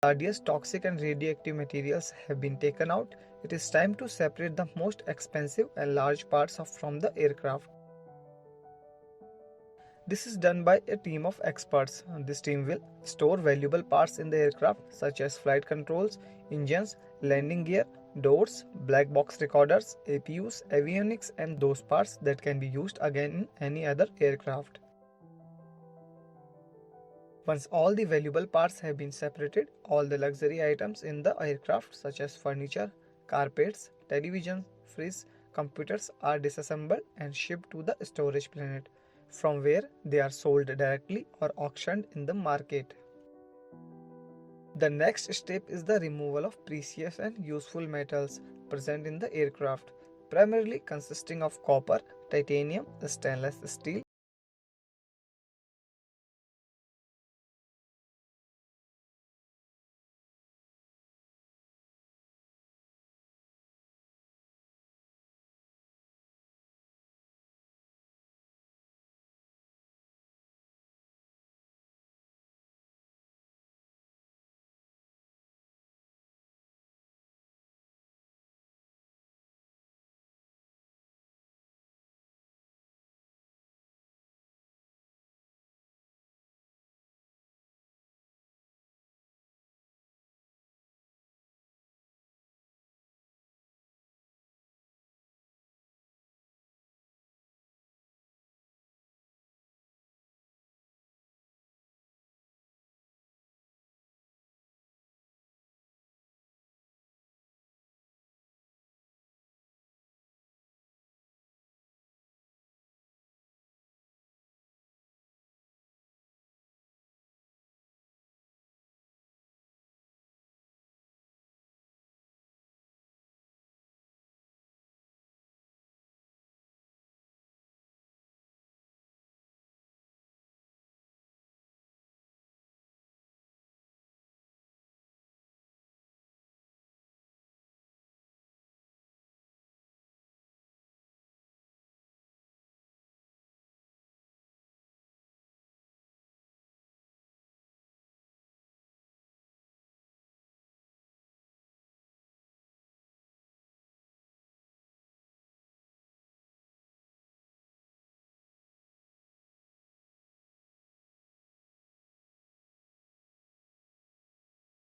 Hazardous, toxic and radioactive materials have been taken out, it is time to separate the most expensive and large parts from the aircraft. This is done by a team of experts. This team will store valuable parts in the aircraft such as flight controls, engines, landing gear, doors, black box recorders, APUs, avionics and those parts that can be used again in any other aircraft. Once all the valuable parts have been separated, all the luxury items in the aircraft such as furniture, carpets, television, fridge, computers are disassembled and shipped to the storage planet, from where they are sold directly or auctioned in the market. The next step is the removal of precious and useful metals present in the aircraft, primarily consisting of copper, titanium, stainless steel,